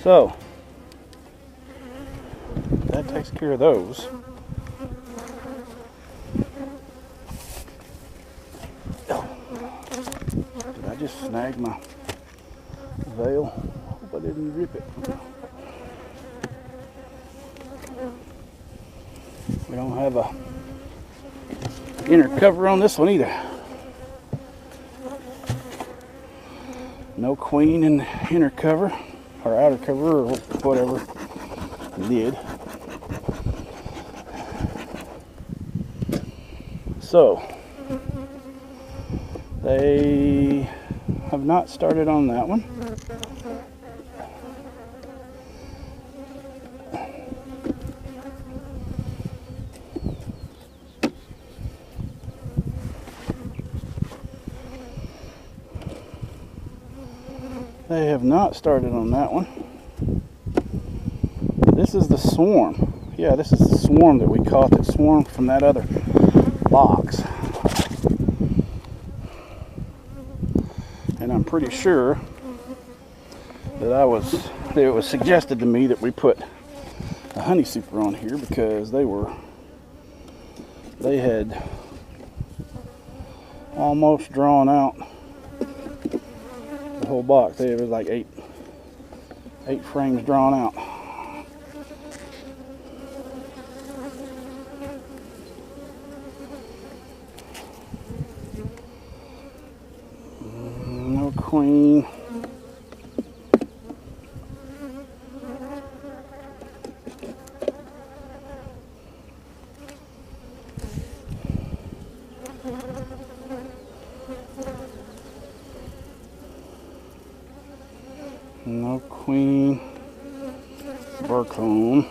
So that takes care of those. Did I just snag my veil? Hope I didn't rip it. We don't have a inner cover on this one either. No queen in the inner cover or outer cover or whatever lid. So they have not started on that one. They have not started on that one. This is the swarm. Yeah, this is the swarm that we caught that swarmed from that other box. And I'm pretty sure that it was suggested to me that we put a honey super on here because they had almost drawn out the whole box. There was like eight frames drawn out. No queen. No queen. Burcomb.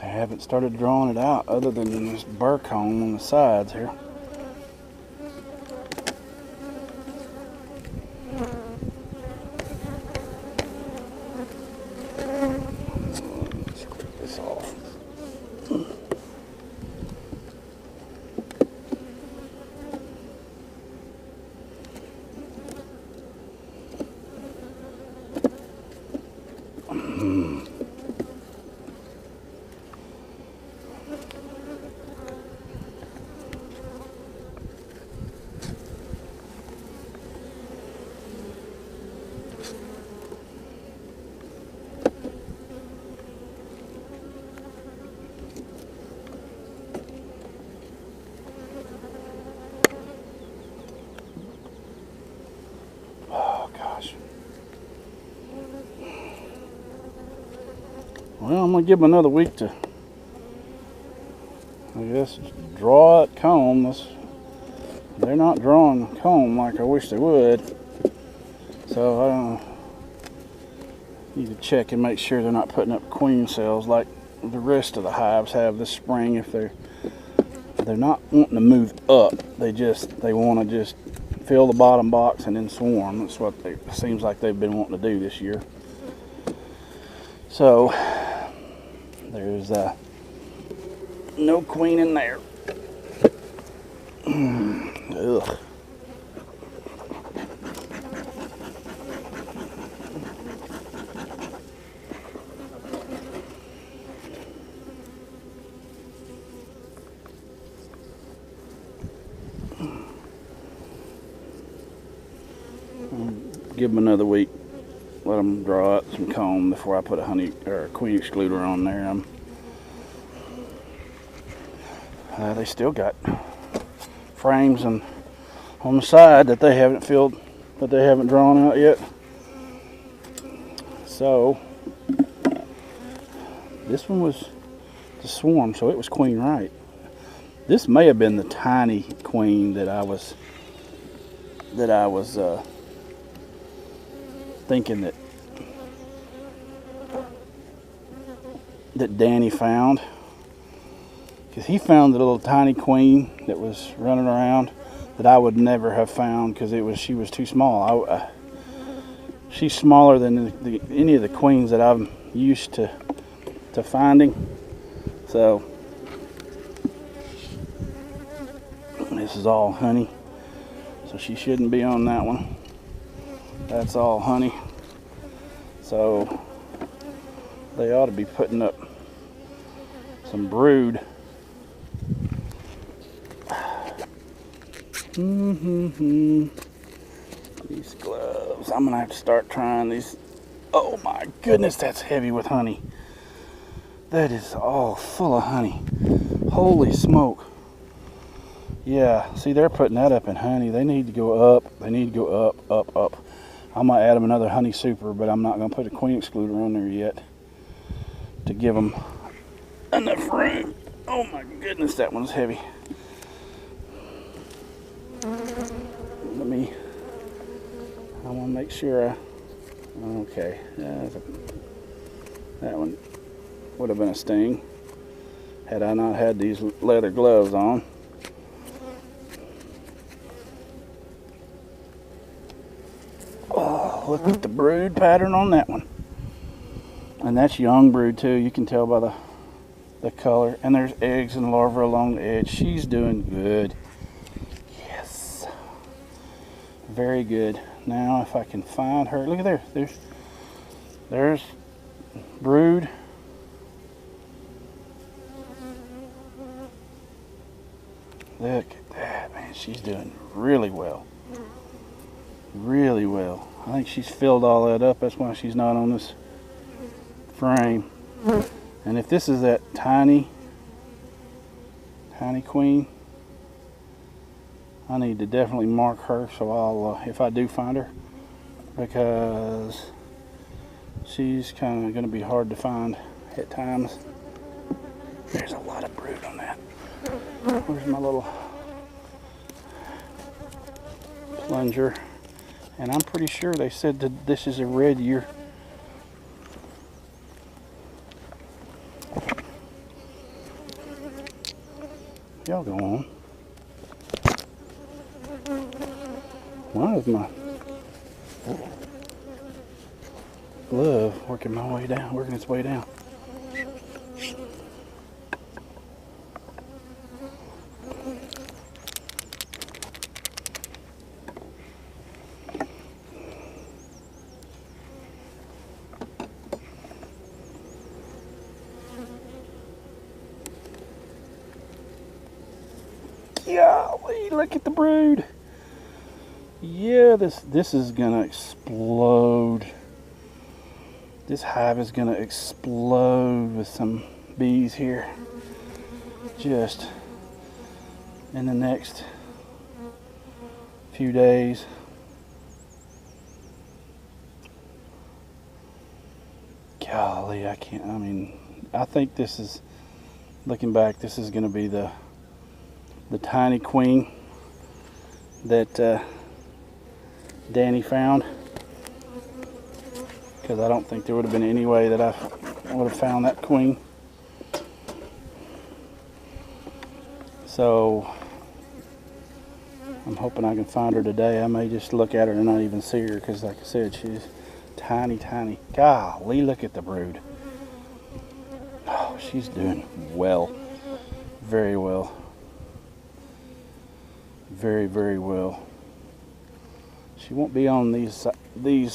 I haven't started drawing it out other than this burcomb on the sides here. Let's clip this off. Well, I'm going to give them another week to, I guess, draw it comb. They're not drawing comb like I wish they would. So I don't need to check and make sure they're not putting up queen cells like the rest of the hives have this spring. If they're not wanting to move up, they want to just fill the bottom box and then swarm. That's what it seems like they've been wanting to do this year. So there's no queen in there. Ugh. Give them another week. Let them draw out some comb before I put a honey or a queen excluder on there. They still got frames on the side that they haven't filled, that they haven't drawn out yet. So this one was the swarm, so it was queen right. This may have been the tiny queen that I was thinking that Danny found, because he found the little tiny queen that was running around that I would never have found because she was too small. She's smaller than any of the queens that I'm used to finding. So this is all honey. So she shouldn't be on that one. That's all honey. So they ought to be putting up some brood. These gloves. I'm gonna have to start trying these. Oh my goodness, that's heavy with honey. That is all full of honey. Holy smoke. Yeah, see, they're putting that up in honey. They need to go up. They need to go up, up, up. I'm gonna add them another honey super, but I'm not gonna put a queen excluder on there yet to give them enough room. Oh my goodness, that one's heavy. I want to make sure okay, that one would have been a sting had I not had these leather gloves on. Oh, look at the brood pattern on that one. And that's young brood too. You can tell by the color. And there's eggs and larvae along the edge. She's doing good. Yes. Very good. Now if I can find her. Look at there. There's brood. Look at that, man. She's doing really well. Really well. I think she's filled all that up. That's why she's not on this frame. And if this is that tiny queen, I need to definitely mark her, so I'll if I do find her, because she's kind of going to be hard to find at times. There's a lot of brood on that. Where's my little plunger? And I'm pretty sure they said that this is a red year. Y'all go on. Why is my glove working its way down? Golly, look at the brood. Yeah, this is gonna explode. This hive is gonna explode with some bees here. Just in the next few days. Golly, I think this is, looking back, this is gonna be the tiny queen that Danny found, because I don't think there would have been any way that I would have found that queen. So I'm hoping I can find her today. I may just look at her and not even see her, because like I said, she's tiny. Golly, look at the brood. Oh, she's doing well. Very well. Very, very well. She won't be on these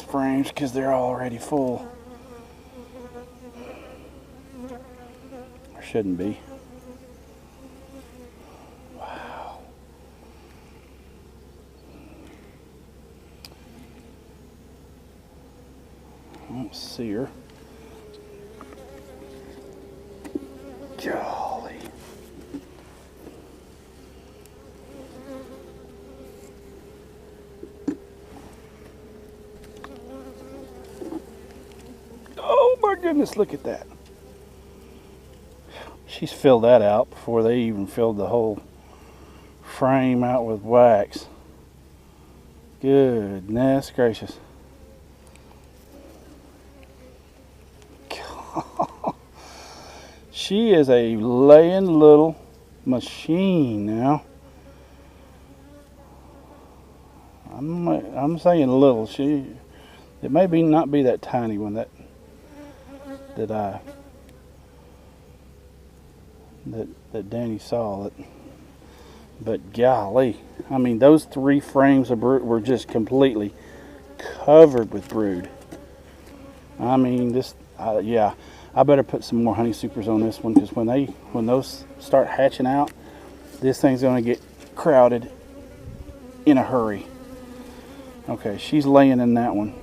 frames because they're already full. Or shouldn't be. Wow. I don't see her. Golly. Oh my goodness, look at that. She's filled that out before they even filled the whole frame out with wax. Goodness gracious. She is a laying little machine now. I'm saying little. It may be not be that tiny one that Danny saw it. But golly, I mean, those 3 frames of brood were just completely covered with brood. I mean, this, yeah, I better put some more honey supers on this one, because when those start hatching out, this thing's going to get crowded in a hurry. Okay, she's laying in that one.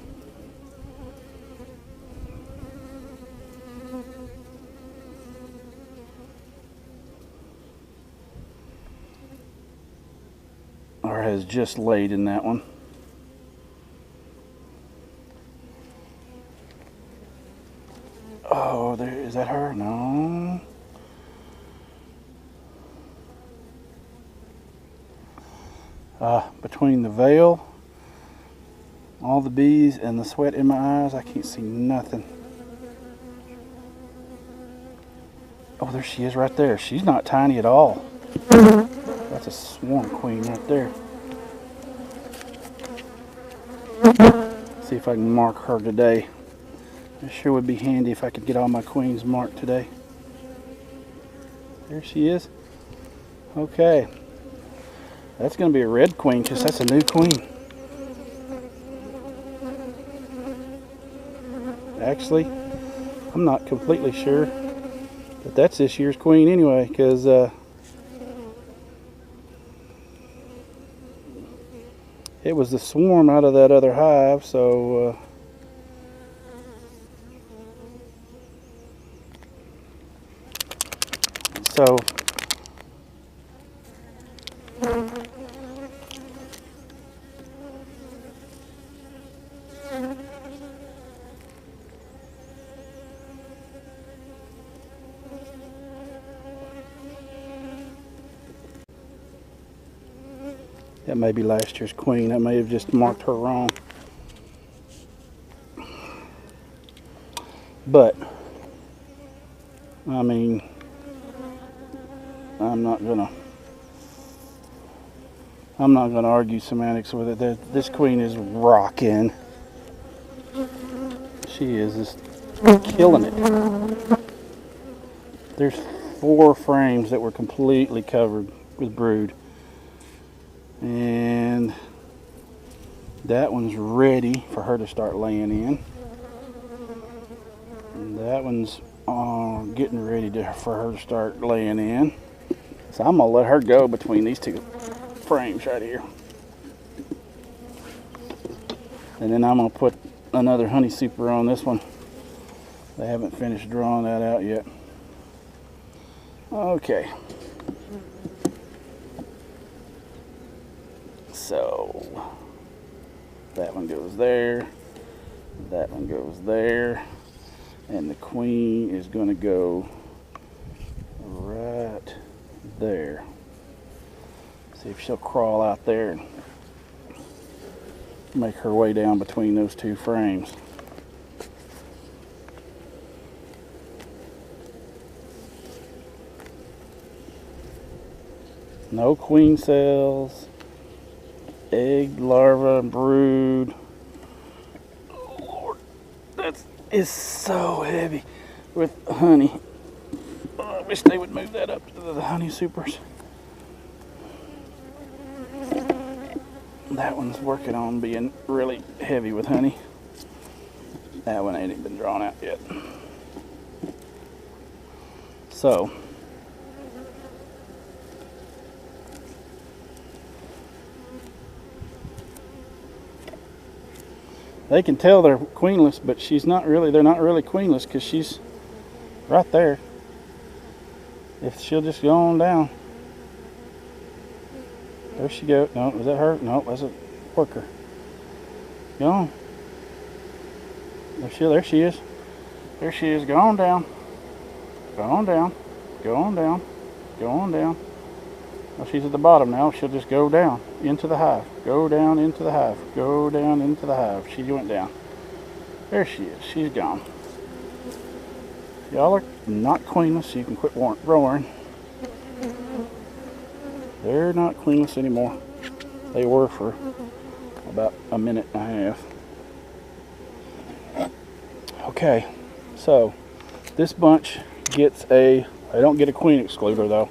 Or has just laid in that one. Oh, there, is that her? No. Between the veil, all the bees, and the sweat in my eyes, I can't see nothing. Oh, there she is right there. She's not tiny at all. That's a swarm queen right there. See if I can mark her today. It sure would be handy if I could get all my queens marked today. There she is. Okay. That's going to be a red queen, because that's a new queen. Actually, I'm not completely sure that that's this year's queen anyway, because it was the swarm out of that other hive, so that may be last year's queen. I may have just marked her wrong. But, I mean, I'm not gonna argue semantics with it. This queen is rocking. She is just killing it. There's 4 frames that were completely covered with brood. And that one's ready for her to start laying in. And that one's getting ready for her to start laying in. So I'm going to let her go between these 2 frames right here. And then I'm going to put another honey super on this one. They haven't finished drawing that out yet. Okay. So that one goes there, that one goes there, and the queen is going to go right there. See if she'll crawl out there and make her way down between those 2 frames. No queen cells. Egg, larva, and brood. Oh Lord, that is so heavy with honey. Oh, I wish they would move that up to the honey supers. That one's working on being really heavy with honey. That one ain't even been drawn out yet. So, they can tell they're queenless, but she's not really, they're not really queenless, because she's right there. If she'll just go on down. There she goes. No, was that her? No, that's a worker. Go on. There she is. There she is. Go on down. Go on down. Go on down. Go on down. Well, she's at the bottom now. She'll just go down into the hive. Go down into the hive. Go down into the hive. She went down. There she is. She's gone. Y'all are not queenless, so you can quit roaring. They're not queenless anymore. They were for about a minute and a half. Okay, so this bunch gets they don't get a queen excluder though.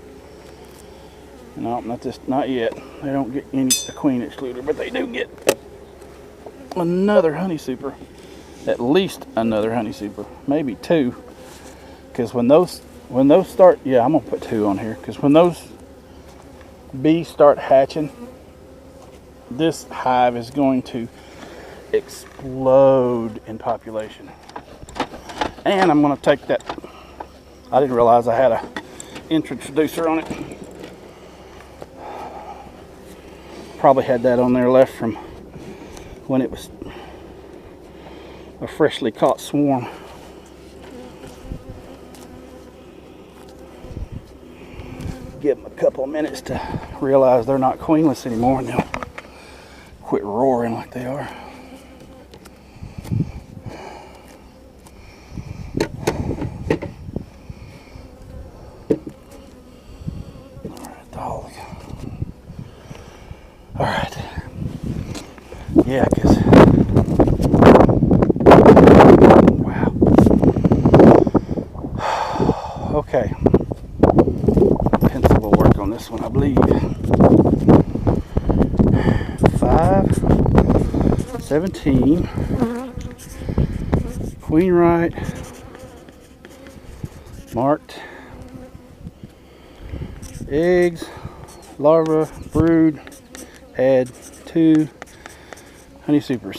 No, not yet. They don't get a queen excluder, but they do get another honey super. At least another honey super, maybe two. Because when those start, yeah, I'm gonna put two on here. Because when those bees start hatching, this hive is going to explode in population. And I'm gonna take that. I didn't realize I had a introducer on it. Probably had that on there left from when it was a freshly caught swarm. Give them a couple of minutes to realize they're not queenless anymore, and they'll quit roaring like they are. All right. Yeah, because wow. Okay. Pencil will work on this one, I believe. 5, 17. Queen right. Marked. Eggs, larva, brood. Add 2 honey supers.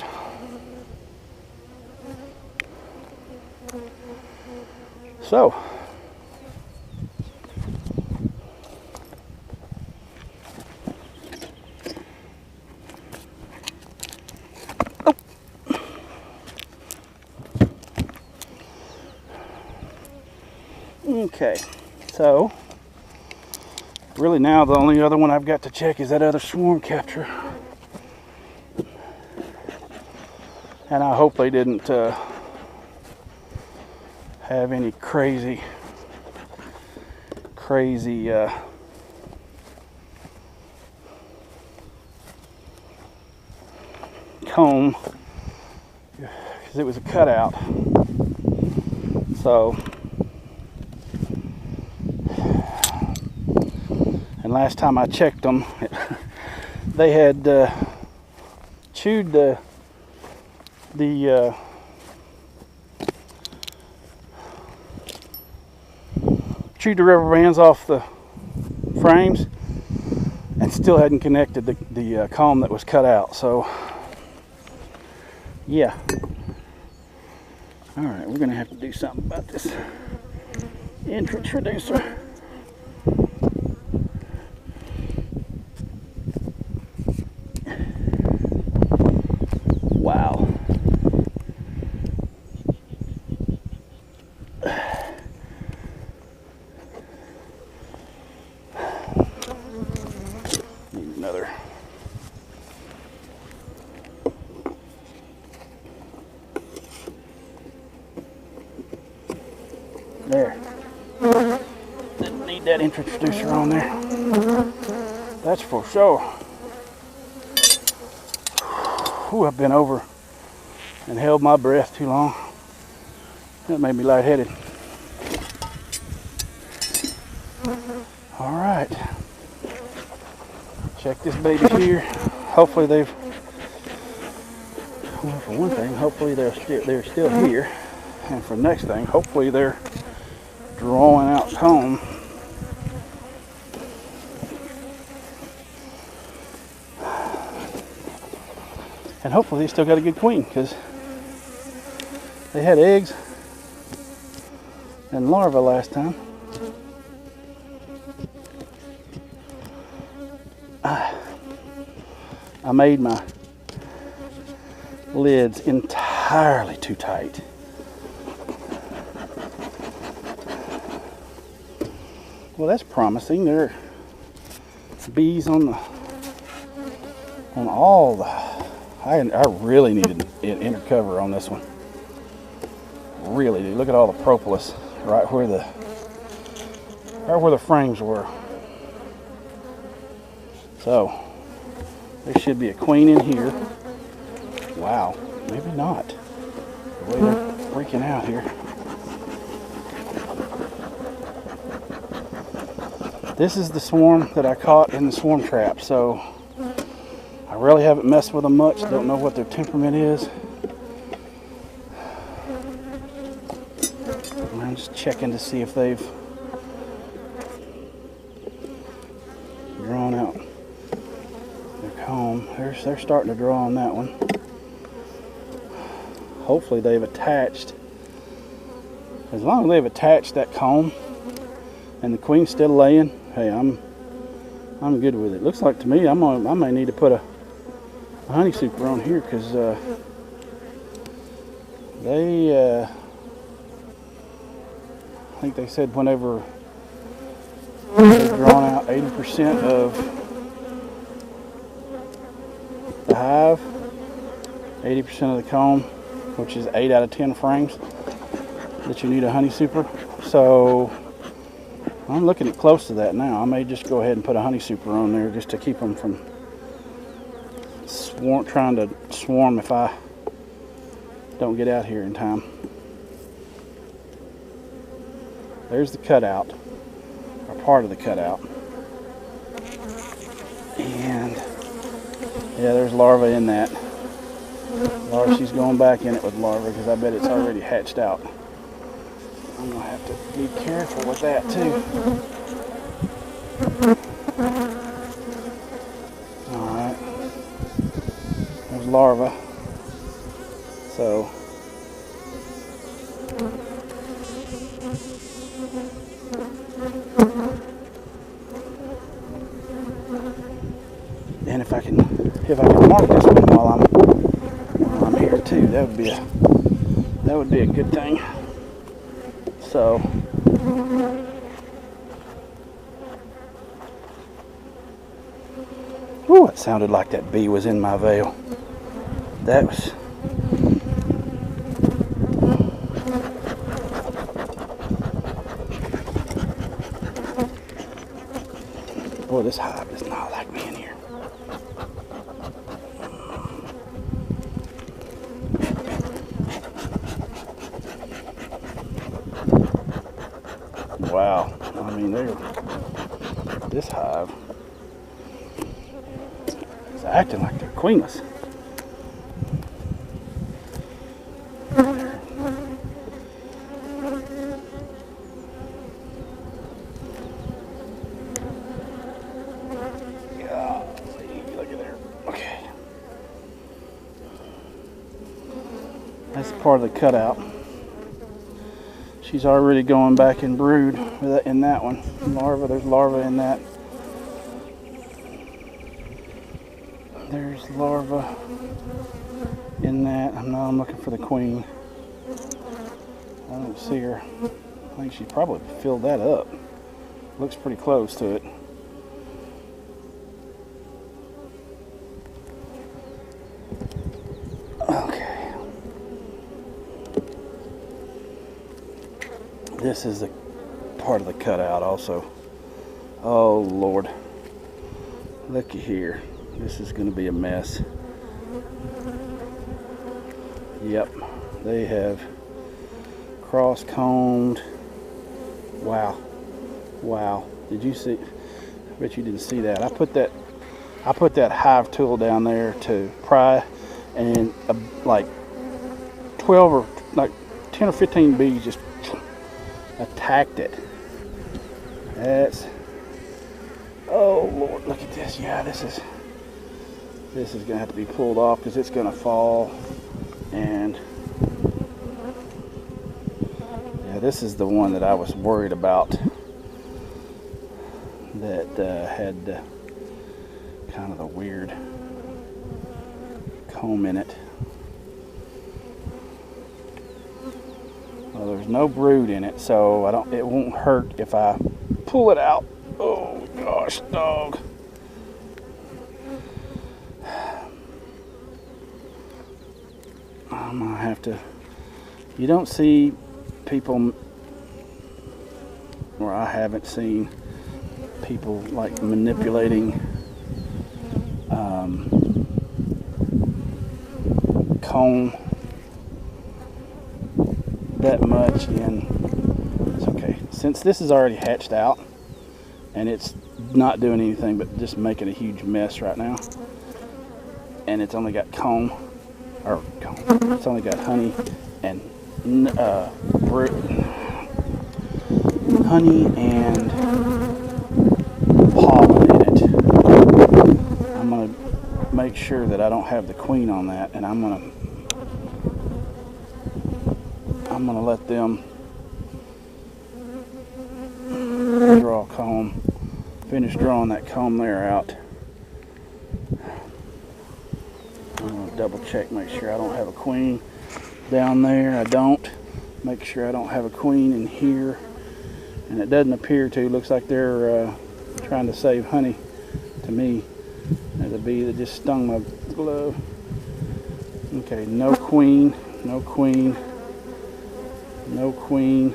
So, okay, so really now the only other one I've got to check is that other swarm capture. And I hope they didn't have any crazy comb, because it was a cutout. So, and last time I checked them, they had chewed the rubber bands off the frames and still hadn't connected the comb that was cut out. So yeah, all right, we're gonna have to do something about this introducer. Wow. Need another. There. Didn't need that introducer on there. That's for sure. Ooh, I've been over and held my breath too long. That made me lightheaded. All right. Check this baby here. Hopefully they've, well, for one thing, hopefully they're still here. And for the next thing, hopefully they're drawing out comb. And hopefully they still got a good queen, because they had eggs and larvae last time. I made my lids entirely too tight. Well, that's promising. There are bees on all the. I really needed an inner cover on this one. Really do. Look at all the propolis right where the frames were. So there should be a queen in here. Wow, maybe not. The way they're freaking out here. This is the swarm that I caught in the swarm trap, so I really haven't messed with them much. Don't know what their temperament is. I'm just checking to see if they've drawn out their comb. They're starting to draw on that one. Hopefully they've attached. As long as they've attached that comb and the queen's still laying, hey, I'm good with it. Looks like to me I may need to put a honey super on here, because they I think they said whenever they've drawn out 80% of the hive, 80% of the comb, which is 8 out of 10 frames, that you need a honey super. So I'm looking at close to that now. I may just go ahead and put a honey super on there just to keep them from trying to swarm if I don't get out here in time. There's the cutout, or part of the cutout. And yeah, there's larvae in that. She's going back in it with larvae because I bet it's already hatched out. I'm gonna have to be careful with that too. Alright. There's larvae. So and if I can mark this one while I'm here too, that would be a good thing. So ooh, it sounded like that bee was in my veil. That was boy, this hive does not like me in here. Wow, I mean, this hive is acting like they're queenless. Look at there. Okay. That's part of the cutout. She's already going back in brood in that one. There's larvae in that. There's larvae in that. I'm looking for the queen. I don't see her. I think she probably filled that up. Looks pretty close to it. Okay. This is the part of the cutout also. Oh Lord. Looky here. This is going to be a mess. Yep. They have cross-combed. Wow. Wow. Did you see? I bet you didn't see that. I put that hive tool down there to pry, and like 12 or like 10 or 15 bees just attacked it. That's, oh Lord, look at this. Yeah, this is gonna have to be pulled off because it's gonna fall. And yeah, this is the one that I was worried about, that had kind of the weird comb in it. Well, there's no brood in it, so it won't hurt if I pull it out. Oh gosh, dog. I'm gonna have to, you don't see people, or I haven't seen people like manipulating comb that much in. It's okay. Since this is already hatched out and it's not doing anything but just making a huge mess right now, and it's only got it's only got honey and honey and pollen in it. I'm going to make sure that I don't have the queen on that, and I'm going to let them draw a comb, finish drawing that comb there out. I'm going to double check, make sure I don't have a queen down there. I don't. Make sure I don't have a queen in here, and it doesn't appear to. Looks like they're trying to save honey to me. There's a bee that just stung my glove. Okay, no queen, no queen, no queen,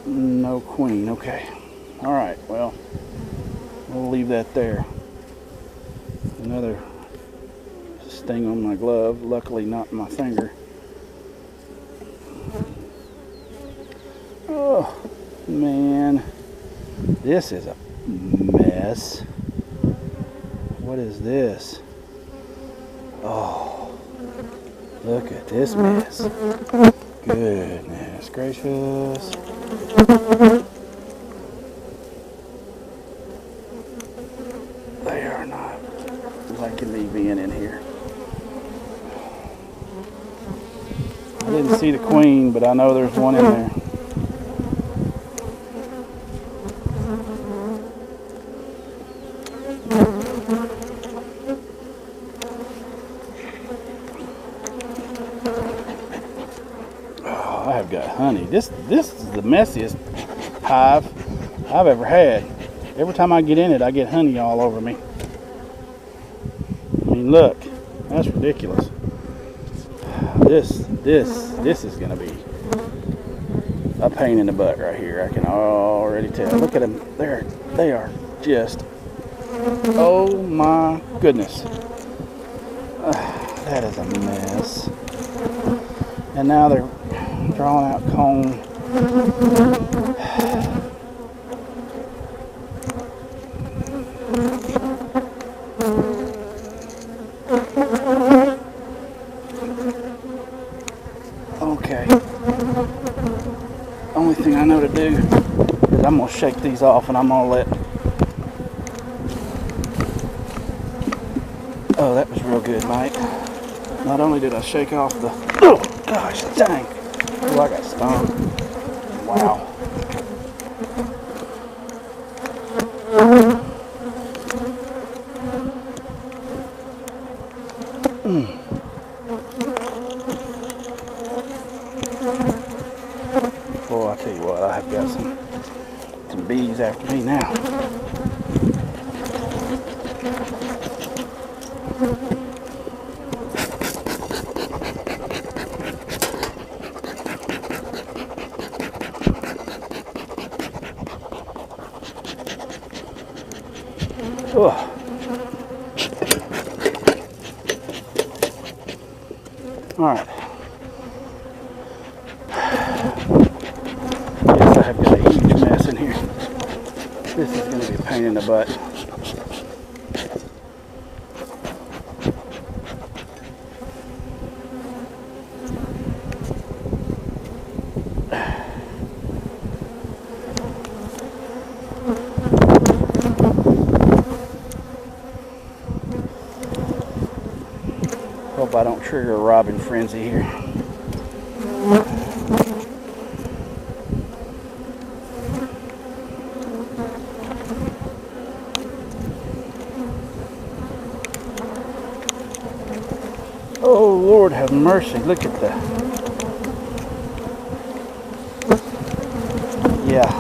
no queen. Okay, all right, well, we'll leave that there. Another sting on my glove, luckily not my finger. Oh man, this is a mess. What is this? Oh, look at this mess. Goodness gracious. They are not liking me being in here. I didn't see the queen, but I know there's one in there. Oh, I have got honey. This is the messiest hive I've ever had. Every time I get in it, I get honey all over me. I mean, look, that's ridiculous. This is gonna be a pain in the butt right here. I can already tell. Look at them. They are just, oh my goodness. That is a mess. And now they're drawing out comb. Okay. Only thing I know to do is I'm going to shake these off, and I'm going to let... Oh, that was real good, mate. Not only did I shake off the... Oh, gosh, dang. Oh, I got stung. Wow. Boy, I tell you what, I have got some bees after me now. Oh. All right. Yes, I have got a huge mess in here. This is going to be a pain in the butt. Hope I don't trigger a robbing frenzy here. Oh Lord, have mercy! Look at that. Yeah.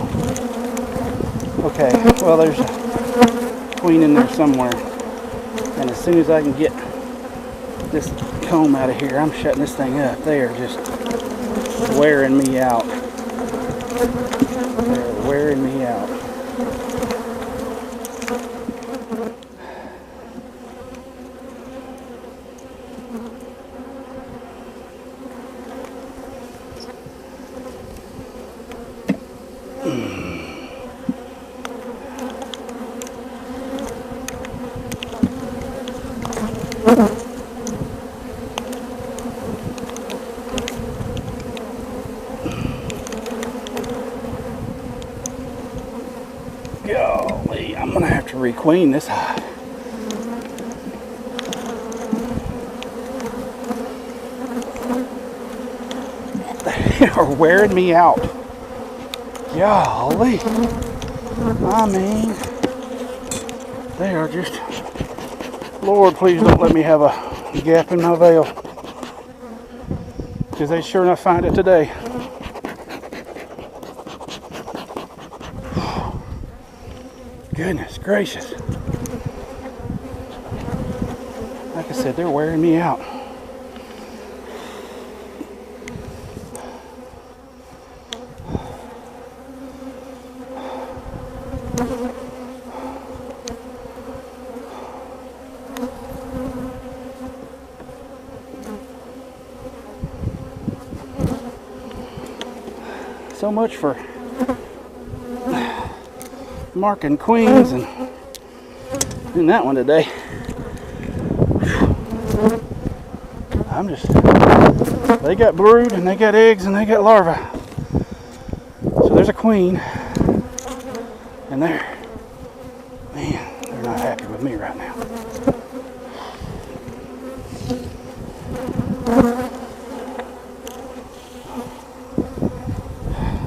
Okay. Well, there's a queen in there somewhere, and as soon as I can get this comb out of here, I'm shutting this thing up. They are just wearing me out. They're wearing me out. Golly, I'm gonna have to requeen this hide. They are wearing me out. Golly. I mean, they are just, Lord, please don't let me have a gap in my veil. Because they sure enough find it today. Goodness gracious. Like I said, they're wearing me out. So much for marking queens and in that one today. I'm just, they got brood and they got eggs and they got larvae. So there's a queen and they're not happy with me right now.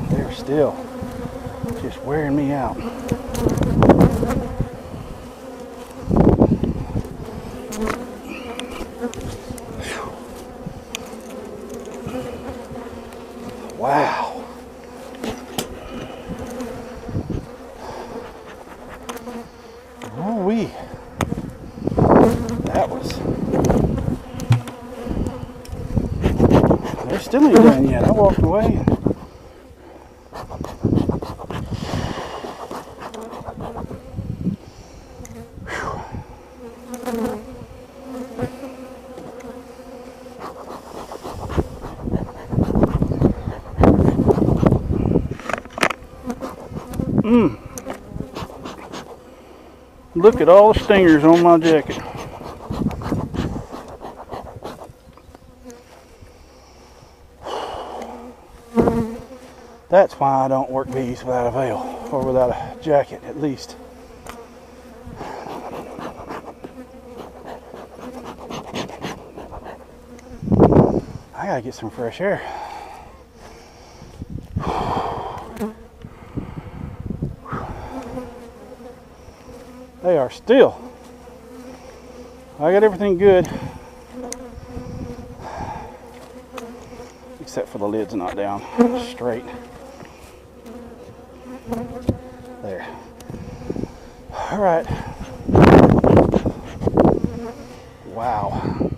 They're still just wearing me out. Wow. Ooh-wee. That was... They're still ain't done yet. I walked away. Look at all the stingers on my jacket. That's why I don't work bees without a veil, or without a jacket at least. I gotta get some fresh air. They are still. I got everything good. Except for the lid's not down straight. There. All right. Wow.